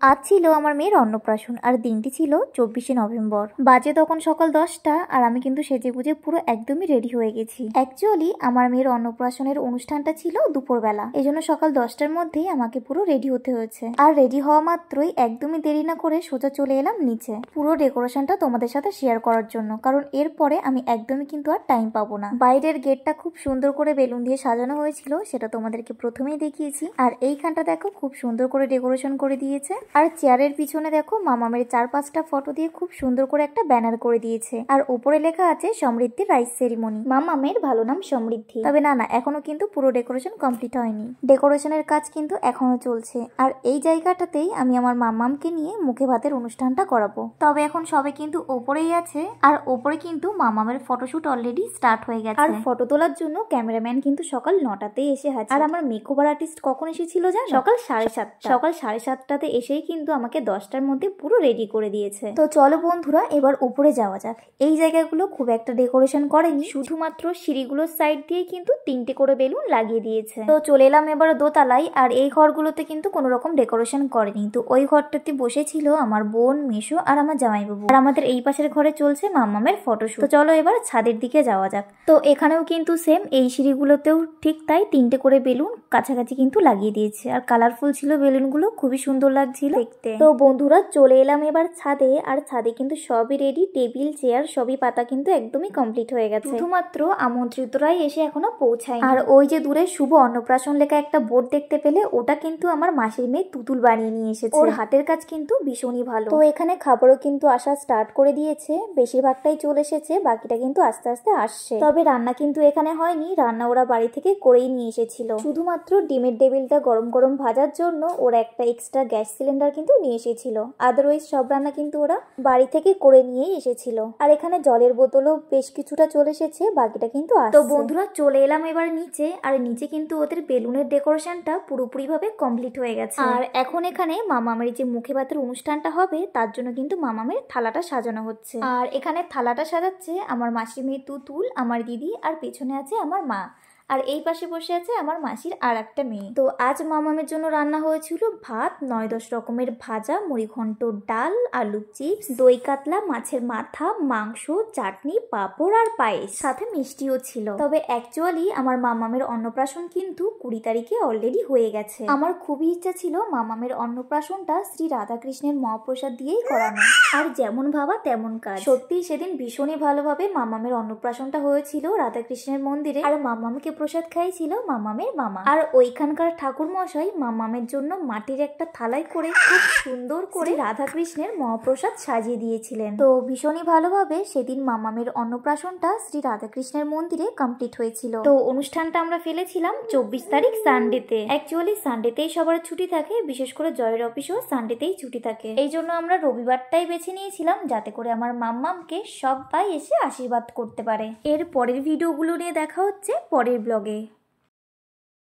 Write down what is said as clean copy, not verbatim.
আজ ছিল আমার মেয়ের অন্নপ্রাশন আর দিনটি ছিল 24শে নভেম্বর। বাজে তখন সকাল 10টা আর আমি কিন্তু সেজেগুজে পুরো একদমই রেডি হয়ে গেছি। অ্যাকচুয়ালি আমার মেয়ের অন্নপ্রাশনের অনুষ্ঠানটা ছিল দুপুরবেলা, এই জন্য সকাল 10টার মধ্যেই আমাকে পুরো রেডি হতে হয়েছে। আর রেডি হওয়া মাত্রই একদমই দেরি না করে সোজা চলে এলাম নিচে পুরো ডেকোরেশনটা তোমাদের সাথে শেয়ার করার জন্য, কারণ এরপরে আমি একদমই কিন্তু আর টাইম পাবো না। বাইরের গেটটা খুব সুন্দর করে বেলুন দিয়ে সাজানো হয়েছিল, সেটা তোমাদেরকে প্রথমেই দেখিয়েছি। আর এইখানটা দেখো খুব সুন্দর করে ডেকোরেশন করে দিয়েছে। আর চেয়ারের পিছনে দেখো মামামের 4-5টা ফটো দিয়ে খুব সুন্দর করে একটা ব্যানার করে দিয়েছে, আর উপরে লেখা আছে সমৃদ্ধি রাইস সেরিমনি। মামামের ভালো নাম সমৃদ্ধি। তবে না এখনো কিন্তু পুরো ডেকোরেশন কমপ্লিট হয়নি, ডেকোরেশনের কাজ কিন্তু এখনো চলছে। আর এই জায়গাটাতেই আমি আমার মামামকে নিয়ে মুখে ভাতের অনুষ্ঠানটা করাবো। তবে এখন সবে কিন্তু ওপরেই আছে, আর ওপরে কিন্তু মামামের ফটোশুট অলরেডি স্টার্ট হয়ে গেছে। আর ফটো তোলার জন্য ক্যামেরাম্যান কিন্তু সকাল 9টাতেই এসে হাজির। আর আমার মেকওভার আর্টিস্ট কখন এসেছিল জানো? সকাল 7:30। সকাল 7:30টাতে এসেই কিন্তু আমাকে 10টার মধ্যে পুরো রেডি করে দিয়েছে। তো চলো বন্ধুরা এবার উপরে যাওয়া যাক। এই জায়গাগুলো খুব একটা ডেকোরেশন করেনি, শুধুমাত্র সিঁড়িগুলোর সাইড দিয়ে কিন্তু 3টে করে বেলুন লাগিয়ে দিয়েছে। তো চলে এলাম এবার দোতলায়। আর এই ঘরগুলোতে কিন্তু কোনো রকম ডেকোরেশন করেনি। তো ওই ঘরটাতে বসেছিল আমার বোন, মেশো আর আমার জামাইবাবু। আর আমাদের এই পাশের ঘরে চলছে মামামের ফটোশুট। তো চলো এবার ছাদের দিকে যাওয়া যাক। তো এখানেও কিন্তু সেম, এই সিঁড়িগুলোতেও ঠিক তাই 3টে করে বেলুন কাছাকাছি কিন্তু লাগিয়ে দিয়েছে। আর কালারফুল ছিল বেলুনগুলো, খুবই সুন্দর লাগছিল দেখতে। তো বন্ধুরা চলে এলাম এবার ছাদে। আর ছাদে কিন্তু সবই রেডি, টেবিল চেয়ার সবই পাতা কিন্তু একদমই কমপ্লিট হয়ে গেছে। শুধুমাত্র আমন্ত্রিতরাই এসে এখনো পৌঁছায়। আর ওই যে দূরে শুভ অন্নপ্রাশন লেখা একটা বোর্ড দেখতে পেলে, ওটা কিন্তু আমার মাসির মেয়ে তুতুল বানিয়ে নিয়ে এসেছে। ওর হাতের কাজ কিন্তু ভীষণই ভালো। তো এখানে খাবারও কিন্তু আসা স্টার্ট করে দিয়েছে, বেশিরভাগটাই চলে এসেছে, বাকিটা কিন্তু আস্তে আস্তে আসছে। তবে রান্না কিন্তু এখানে হয়নি, রান্না ওরা বাড়ি থেকে করেই নিয়ে এসেছিল। শুধুমাত্র ডিমের টেবিলটা গরম গরম ভাজার জন্য ওরা একটা এক্সট্রা গ্যাস সিলিন্ডার কিন্তু নিয়ে এসেছিল। আদারওয়াইজ সব রান্না কিন্তু ওরা বাড়ি থেকে করে নিয়েই এসেছিল। আর এখানে জলের বোতলও বেশ কিছুটা চলে এসেছে, বাকিটা কিন্তু আসছে। তো বন্ধুরা চলে এলাম এবার নিচে। আর নিচে কিন্তু ওদের বেলুনের ডেকোরেশনটা পুরোপুরি ভাবে কমপ্লিট হয়ে গেছে। আর এখন এখানে মামামের যে মুখে ভাতের অনুষ্ঠানটা হবে তার জন্য কিন্তু মামামের থালাটা সাজানো হচ্ছে। আর এখানে থালাটা সাজাচ্ছে আমার মাসির মেয়ে তুতুল, আমার দিদি, আর পেছনে আছে আমার মা। আর এই পাশে বসে আছে আমার মাসির আর একটা মেয়ে। তো আজ মামামের জন্য রান্না হয়েছিল ভাত, 9-10 রকমের ভাজা, মুড়িঘণ্ট, ডাল, আলু চিপস, দই কাতলা, মাছের মাথা, মাংস, চাটনি, পাঁপড় আর পায়েস, সাথে মিষ্টিও ছিল। তবে অ্যাকচুয়ালি আমার মামামের অন্নপ্রাশন কিন্তু 20 তারিখে অলরেডি হয়ে গেছে। আমার খুবই ইচ্ছা ছিল মামামের অন্নপ্রাশনটা শ্রী রাধাকৃষ্ণের মহাপ্রসাদ দিয়েই করানো। আর যেমন ভাবা তেমন কাজ, সত্যি সেদিন ভীষণই ভালোভাবে মামামের অন্নপ্রাশনটা হয়েছিল রাধাকৃষ্ণের মন্দিরে। আর মামামকে প্রসাদ খাইছিল মামামের মামা। আর ওইখানকার ঠাকুর মশাই মামামের জন্য মাটির একটা থালায় করে খুব সুন্দর করে রাধাকৃষ্ণের মহাপ্রসাদ সাজিয়ে দিয়েছিলেন। তো ভীষণই ভালোভাবে সেদিন মামামের অন্নপ্রাশনটা শ্রী রাধাকৃষ্ণের মন্দিরে কমপ্লিট হয়েছিল। তো অনুষ্ঠানটা আমরা ফেলেছিলাম 24 তারিখ সানডেতে। অ্যাকচুয়ালি সানডেতেই সবার ছুটি থাকে, বিশেষ করে জয়ের অফিসও সানডেতেই ছুটি থাকে। এই জন্য আমরা রবিবারটাই বেছে নিয়েছিলাম, যাতে করে আমার মাম্মামকে সবাই এসে আশীর্বাদ করতে পারে। এর পরের ভিডিওগুলো নিয়ে দেখা হচ্ছে পরের ব্লগে।